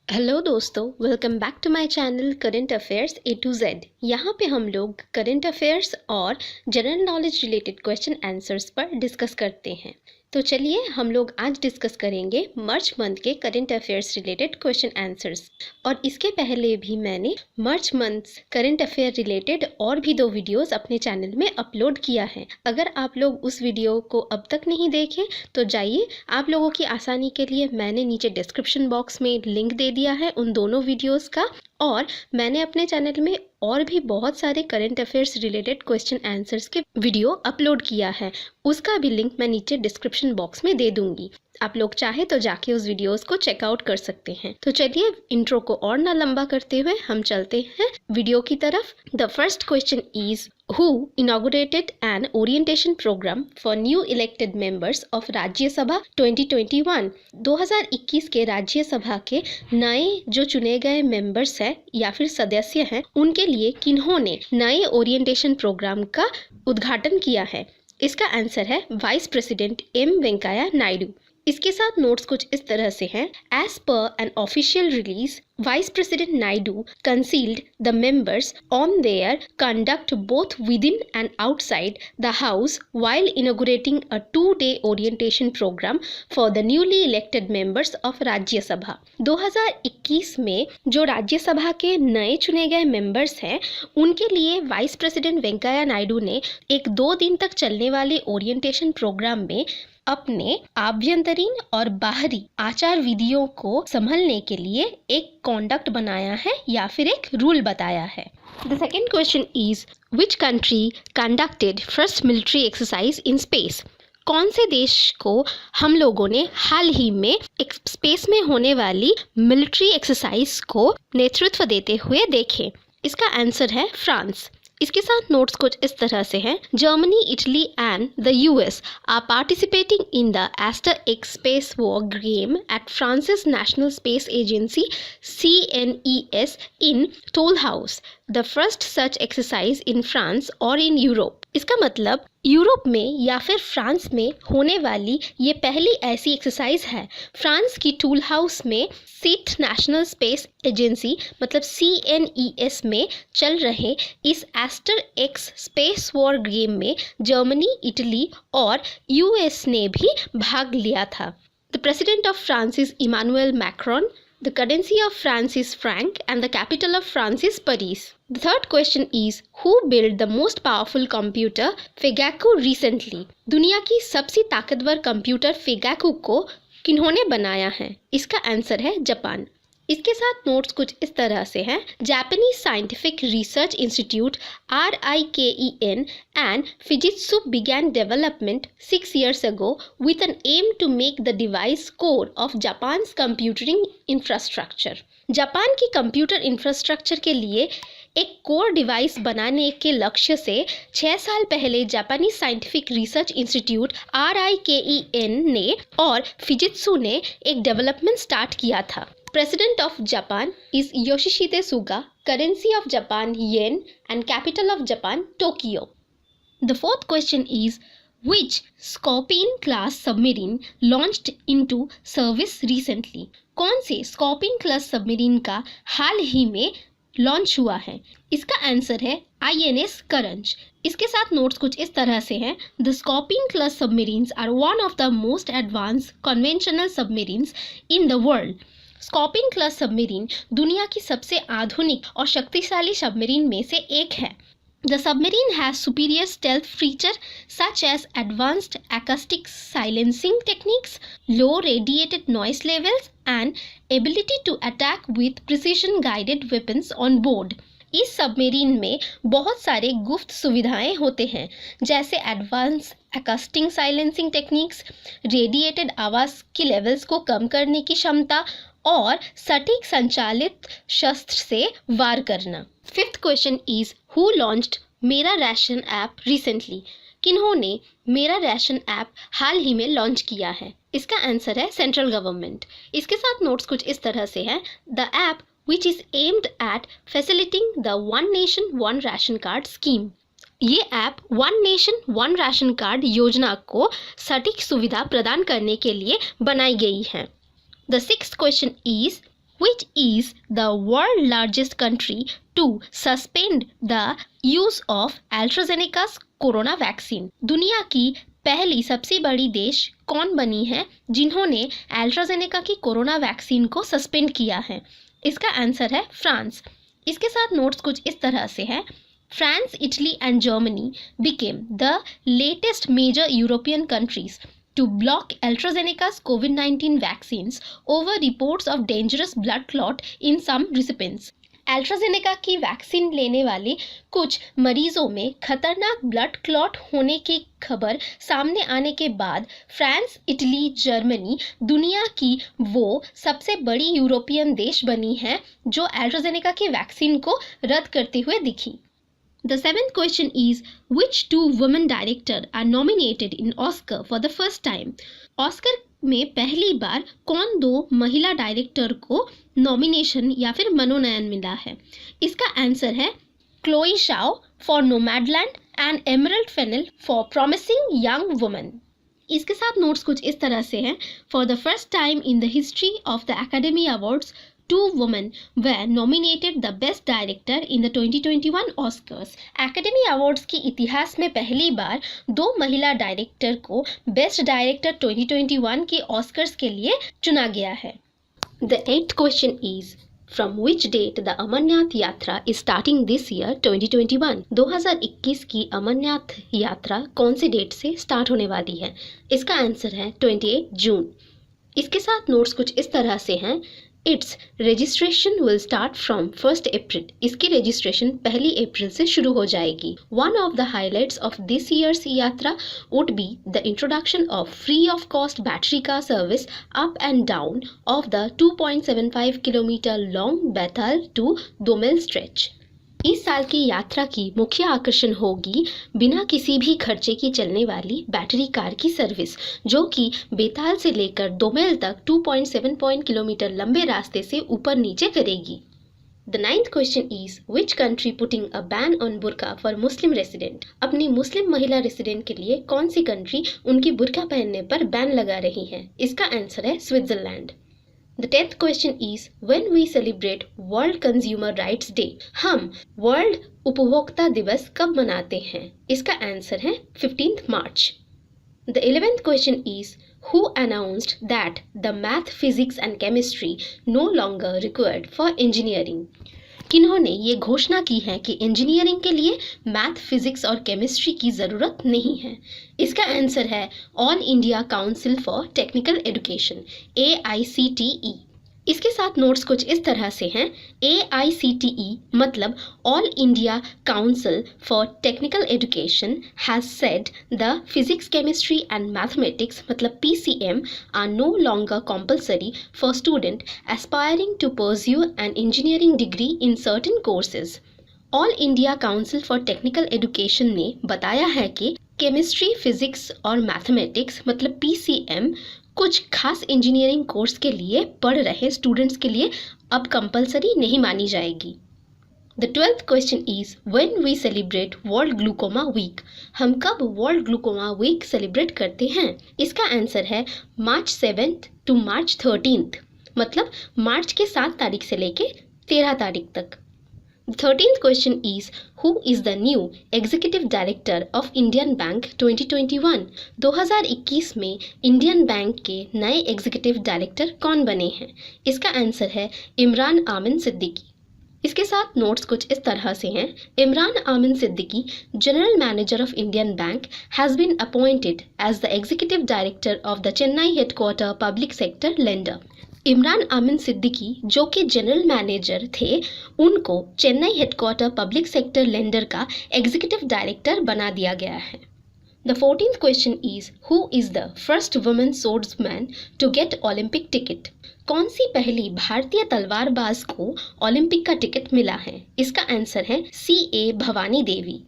Hello दोस्तों, welcome back to my channel current affairs A to Z. यहाँ पे हम लोग करंट अफेयर्स और general knowledge related question answers पर डिस्कस करते हैं। तो चलिए हम लोग आज डिस्कस करेंगे मार्च मंथ के current affairs related question answers. और इसके पहले भी मैंने March month current affair related और भी 2 वीडियोस अपने चैनल में अपलोड किया है। अगर आप लोग उस वीडियो को अब तक नहीं देखे तो जाइए, आप लोगों की आसानी के लिए मैंने नीचे डिस्क्रिप्शन बॉक्स में लिंक दे दिया है उन दोनों वीडियोस का। और मैंने अपने चैनल में और भी बहुत सारे current affairs related question answers के वीडियो अपलोड किया है, उसका भी लिंक मैं नीचे डिस्क्रिप्शन बॉक्स में दे दूंगी। आप लोग चाहे तो जाके उस वीडियोस को चेकआउट कर सकते हैं। तो चलिए इंट्रो को और ना लंबा करते हुए हम चलते हैं वीडियो की तरफ। The first question is Who inaugurated an orientation program for new elected members of राज्य सभा 2021? 2021 के राज्य सभा के नए जो चुने गए मेंबर्स हैं या फिर सदस्य हैं, उनके लिए किन्होंने नए ओरिएंटेशन प्रोग्राम का उद्घाटन किया है? इसका आंसर है vice president M Venkaiah Naidu. इसके साथ नोट्स कुछ इस तरह से हैं। As per an official release, Vice President Naidu concealed the members on their conduct both within and outside the House while inaugurating a 2-day orientation program for the newly elected members of राज्य सभा। 2021 में जो राज्य सभा के नए चुने गए मेंबर्स हैं, उनके लिए वाइस प्रेसिडेंट वेंकैया नायडू ने एक 2 दिन तक चलने वाले ओरिएंटेशन प्रोग्राम में अपने आभ्यंतरीण और बाहरी आचार विधियों को संभलने के लिए एक कॉन्डक्ट बनाया है या फिर एक रूल बताया है। The second question is which country conducted first military exercise in space? कौन से देश को हम लोगों ने हाल ही में एक स्पेस में होने वाली मिलिट्री एक्सरसाइज को नेतृत्व देते हुए देखे? इसका आंसर है फ्रांस। इसके साथ नोट्स कुछ इस तरह से हैं। Germany, Italy and the US are participating in the AsterX space war game at France's National Space Agency CNES in Toulouse, the first such exercise in France और in Europe. इसका मतलब Europe में या फिर France में होने वाली ये पहली ऐसी एक्सरसाइज है। फ्रांस की टूल हाउस में सीट नेशनल स्पेस एजेंसी मतलब CNES में चल रहे इस AsterX space war game में जर्मनी, इटली और US ने भी भाग लिया था। The president of France is Emmanuel Macron, the currency of France is franc and the capital of France is Paris. The third question is who built the most powerful computer Fugaku recently? दुनिया की सबसे ताकतवर computer Fugaku को किन्होंने बनाया है? इसका answer है Japan. इसके साथ नोट्स कुछ इस तरह से हैं। Japanese scientific research institute RIKEN and Fujitsu began development 6 years ago with an aim to make the device core of Japan's computing infrastructure. Japan की कंप्यूटर इंफ्रास्ट्रक्चर के लिए एक कोर डिवाइस बनाने के लक्ष्य से 6 साल पहले जापानी साइंटिफिक रिसर्च इंस्टीट्यूट RIKEN ने और फिजित्सु ने एक डेवलपमेंट स्टार्ट किया था। President of Japan is Yoshihide Suga, currency of Japan yen and capital of Japan Tokyo. The fourth question is which Scorpion class submarine launched into service recently? कौन से Scorpion class submarine का हाल ही में launch हुआ है? इसका answer है INS करंज। इसके साथ नोट्स कुछ इस तरह से हैं। The Scorpion class submarines are one of the most advanced conventional submarines in the world. Scorpion class submarine दुनिया की सबसे आधुनिक और शक्तिशाली सबमरीन में से एक है। The submarine has superior stealth feature such as advanced acoustic silencing techniques, low radiated noise levels and ability to attack with precision guided weapons on board. इस सबमरीन में बहुत सारे गुप्त सुविधाएं होते हैं, जैसे advance acoustic silencing techniques, radiated आवाज़ की लेवल्स को कम करने की क्षमता और सटीक संचालित शस्त्र से वार करना। Fifth question is who launched मेरा राशन ऐप रिसेंटली? किन्होंने मेरा राशन ऐप हाल ही में लॉन्च किया है? इसका आंसर है सेंट्रल गवर्नमेंट। इसके साथ नोट्स कुछ इस तरह से हैं। The app which is aimed at facilitating the One Nation One Ration Card scheme. ये app one nation one ration card योजना को सटीक सुविधा प्रदान करने के लिए बनाई गई है। The sixth question is which is the world largest country to suspend the use of AstraZeneca's corona vaccine? दुनिया की पहली सबसे बड़ी देश कौन बनी है जिन्होंने एल्ट्राजेनेका की कोरोना वैक्सीन को सस्पेंड किया है? इसका आंसर है फ्रांस। इसके साथ नोट्स कुछ इस तरह से है। France, Italy and Germany became the latest major European countries to block AstraZeneca's COVID-19 vaccines over reports of dangerous blood clot in some recipients. AstraZeneca की वैक्सीन लेने वाले कुछ मरीजों में खतरनाक ब्लड क्लॉट होने की खबर सामने आने के बाद फ्रांस, इटली, जर्मनी दुनिया की वो सबसे बड़ी यूरोपियन देश बनी है जो AstraZeneca की वैक्सीन को रद्द करते हुए दिखी। The seventh question is, which two women directors are nominated in Oscar for the first time? Oscar में पहली बार कौन दो महिला डायरेक्टर को नॉमिनेशन या फिर मनोनयन मिला है? इसका आंसर है Chloe Zhao for Nomadland and Emerald Fennell for Promising Young Woman. इसके साथ नोट्स कुछ इस तरह से हैं। For the first time in the history of the Academy Awards, two women were nominated the best director in the 2021 Oscars. Academy Awards की इतिहास में पहली बार दो महिला डायरेक्टर को बेस्ट डायरेक्टर 2021 के ऑस्कर्स के लिए चुना गया है। The eighth question is, from which date the Amarnath यात्रा is starting this year 2021? 2021 की अमरनाथ यात्रा कौन सी डेट से स्टार्ट होने वाली है? इसका आंसर है 28 जून। इसके साथ नोट्स कुछ इस तरह से हैं। Its registration will start from 1st April. इसकी रजिस्ट्रेशन 1 अप्रैल से शुरू हो जाएगी। One of the highlights of this year's यात्रा would be the introduction of free of cost battery car service up and down of the 2.75 kilometer long Bethel to Domel stretch. इस साल की यात्रा की मुख्य आकर्षण होगी बिना किसी भी खर्चे की चलने वाली बैटरी कार की सर्विस, जो कि बेताल से लेकर दोमेल तक 2.7 किलोमीटर लंबे रास्ते से ऊपर नीचे करेगी। The ninth question is, which country putting a ban on burqa for Muslim resident? अपनी मुस्लिम महिला रेसिडेंट के लिए कौन सी कंट्री उनकी बुर्का पहनने पर बैन लगा रही है? इसका आंसर है Switzerland. The 10th question is, when we celebrate World Consumer Rights Day, हम वर्ल्ड उपभोक्ता दिवस कब मनाते हैं? इसका आंसर है 15th March. The 11th question is, who announced that the math, physics and chemistry no longer required for engineering? किन्होंने ये घोषणा की है कि इंजीनियरिंग के लिए मैथ, फिजिक्स और केमिस्ट्री की ज़रूरत नहीं है? इसका आंसर है all India Council for Technical education, AICTE। इसके साथ नोट्स कुछ इस तरह से हैं। AICTE मतलब All India Council for Technical Education has said the physics, chemistry and mathematics मतलब PCM are no longer compulsory for student aspiring to pursue an engineering degree in certain courses. All India Council for Technical Education ने बताया है कि chemistry, physics और mathematics मतलब PCM कुछ खास engineering course के लिए पढ़ रहे स्टूडेंट्स के लिए अब कंपलसरी नहीं मानी जाएगी। The 12th question is, when we celebrate World Glaucoma Week? हम कब वर्ल्ड ग्लूकोमा वीक सेलिब्रेट करते हैं? इसका आंसर है मार्च 7th to मार्च 13th मतलब मार्च के 7 तारीख से लेके 13 तारीख तक। The 13th question is, who is the new Executive Director of Indian Bank 2021? 2021 में इंडियन बैंक के नए एग्जीक्यूटिव डायरेक्टर कौन बने हैं? इसका आंसर है इमरान आमिन सिद्दीकी। इसके साथ नोट्स कुछ इस तरह से हैं। Imran Amin Siddiqui, general manager of Indian Bank, has been appointed as the executive director of the Chennai headquarter public sector lender. Imran Amin Siddiqui जो कि जनरल मैनेजर थे, उनको Chennai headquarter public sector lender का एग्जीक्यूटिव डायरेक्टर बना दिया गया है। The 14th question is, who is the first woman swordsman to get Olympic ticket? कौन सी पहली भारतीय तलवारबाज को ओलंपिक का टिकट मिला है? इसका आंसर है CA भवानी देवी।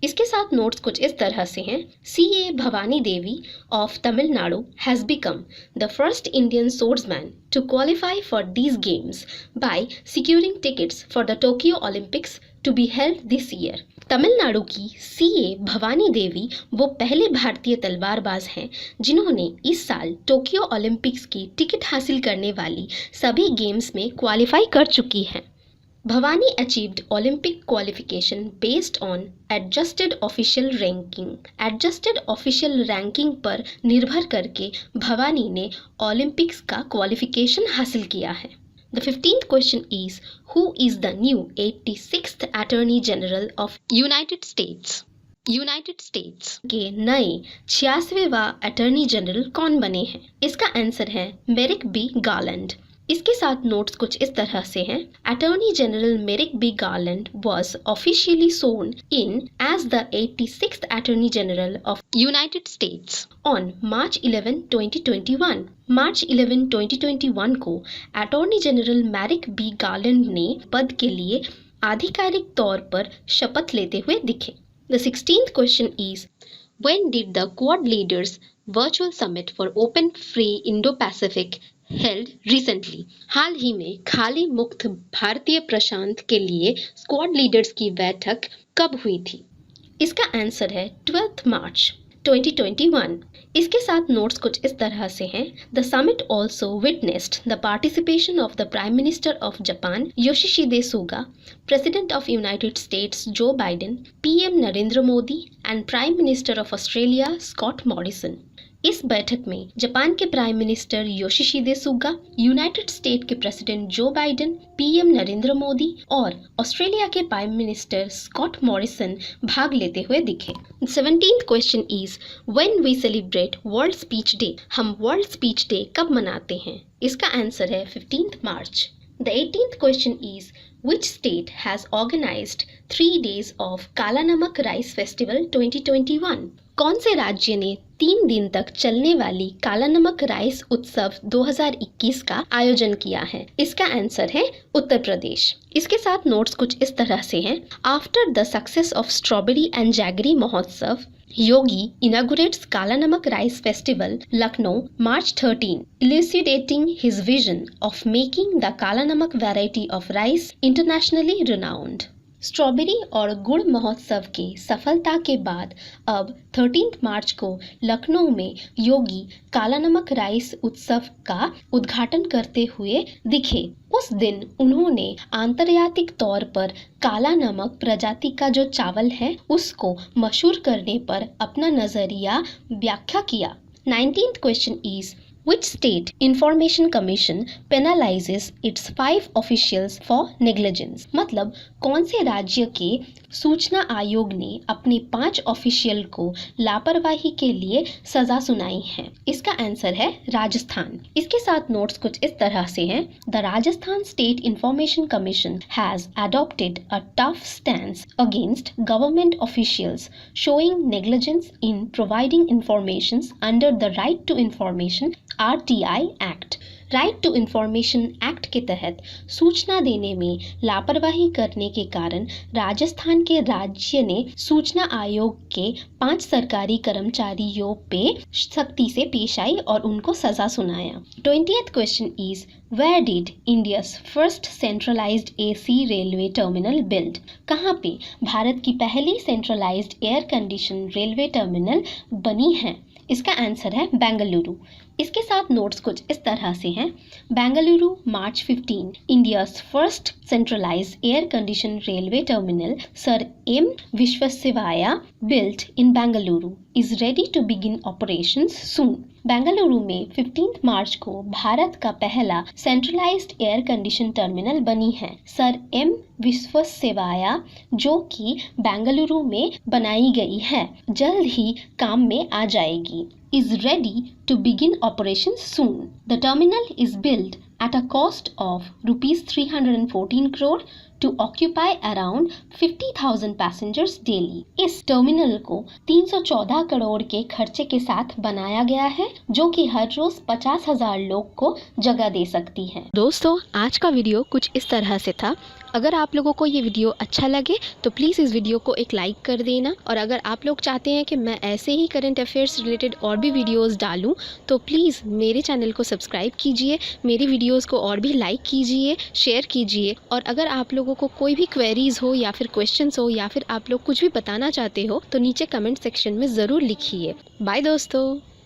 इसके साथ नोट्स कुछ इस तरह से हैं। CA Bhavani Devi of Tamil Nadu has become the first Indian swordsman to qualify for these games by securing tickets for the Tokyo Olympics to be held this year. Tamil Nadu की सीए भवानी देवी वो पहले भारतीय तलवारबाज हैं जिन्होंने इस साल टोक्यो ओलंपिक्स की टिकट हासिल करने वाली सभी गेम्स में क्वालिफाई कर चुकी हैं। Bhavani achieved Olympic qualification based on adjusted official ranking. Adjusted official ranking पर निर्भर करके भवानी ने ओलंपिक्स का क्वालिफिकेशन हासिल किया है। The 15th question is, who is the new 86th Attorney General of United States? United states के नए 86वां अटॉर्नी जनरल कौन बने हैं? इसका आंसर है मेरिक बी गार्लैंड। इसके साथ नोट्स कुछ इस तरह से हैं। Attorney general Merrick B Garland was officially sworn in as the 86th Attorney General of United States on March 11, 2021। मार्च 11, 2021 को attorney general Merrick B garland ने पद के लिए आधिकारिक तौर पर शपथ लेते हुए दिखे। The 16th question is, when did the Quad Leaders Virtual Summit for Open Free Indo-Pacific held recently? हाल ही में खाली मुक्त भारतीय प्रशांत के लिए स्क्वाड लीडर्स की बैठक कब हुई थी? इसका आंसर है 12 मार्च 2021। इसके साथ नोट्स कुछ इस तरह से हैं। The summit also witnessed the participation of the prime minister of Japan Yoshihide Suga, president of United States Joe Biden, PM Narendra Modi and prime minister of Australia Scott Morrison. इस बैठक में जापान के prime minister Yoshihide Suga, United State के president Joe Biden, PM Narendra Modi और Australia के prime minister Scott Morrison भाग लेते हुए दिखे। 17th question is, when we celebrate World Speech Day? हम वर्ल्ड स्पीच डे कब मनाते हैं? इसका आंसर है 15 मार्च। The 18th question is, which state has organized 3 days of Kala Namak Rice Festival 2021? कौन से राज्य ने 3 दिन तक चलने वाली काला नमक राइस उत्सव 2021 का आयोजन किया है? इसका आंसर है उत्तर प्रदेश। इसके साथ नोट्स कुछ इस तरह से हैं। After the success of strawberry and jaggery महोत्सव, Yogi inaugurates Kala Namak Rice Festival, Lucknow, March 13, elucidating his vision of making the Kala Namak variety of rice internationally renowned। Strawberry और गुड़ महोत्सव के सफलता के बाद अब 13 मार्च को लखनऊ में योगी काला नमक राइस उत्सव का उद्घाटन करते हुए दिखे। उस दिन उन्होंने आंतर्जातिक तौर पर काला नमक प्रजाति का जो चावल है उसको मशहूर करने पर अपना नजरिया व्याख्या किया। 19th question is, which state information commission penalizes its 5 officials for negligence? मतलब कौन से राज्य के सूचना आयोग ने अपने 5 ऑफिशियल को लापरवाही के लिए सजा सुनाई है? इसका आंसर है राजस्थान। इसके साथ नोट्स कुछ इस तरह से हैं। The Rajasthan state information commission has adopted a tough stance against government officials showing negligence in providing information under the Right to Information RTI act. Right to information act के तहत सूचना देने में लापरवाही करने के कारण राजस्थान के राज्य ने सूचना आयोग के 5 सरकारी कर्मचारियों पे सख्ती से पेश आई और उनको सजा सुनाया। 20th question is, where did India's first centralised AC railway terminal build? कहाँ पे भारत की पहली centralised air condition railway terminal बनी है? इसका आंसर है बेंगलुरु। इसके साथ नोट्स कुछ इस तरह से हैं। Bengaluru March 15, India's first centralised air condition railway terminal sir M Visvesvaraya built in Bengaluru is ready to begin operations soon. Bengaluru में 15 मार्च को भारत का पहला सेंट्रलाइज्ड एयर कंडीशन टर्मिनल बनी है सर एम विश्वेश्वरैया, जो कि बेंगलुरु में बनाई गई है, जल्द ही काम में आ जाएगी। is ready to begin operations soon. The terminal is built at a cost of rupees 314 crore to occupy around 50,000 passengers daily. इस टर्मिनल को 314 करोड़ के खर्चे के साथ बनाया गया है, जो कि हर रोज 50,000 लोग को जगह दे सकती है। दोस्तों, आज का वीडियो कुछ इस तरह से था। अगर आप लोगों को ये वीडियो अच्छा लगे तो प्लीज़ इस वीडियो को एक लाइक कर देना, और अगर आप लोग चाहते हैं कि मैं ऐसे ही करंट अफेयर्स रिलेटेड और भी वीडियोस डालूं तो प्लीज़ मेरे चैनल को सब्सक्राइब कीजिए। मेरी वीडियो वीडियोज़ को और भी लाइक कीजिए, शेयर कीजिए, और अगर आप लोगों को कोई भी क्वेरीज़ हो या फिर क्वेश्चंस हो या फिर आप लोग कुछ भी बताना चाहते हो तो नीचे कमेंट सेक्शन में ज़रूर लिखिए। बाय दोस्तों।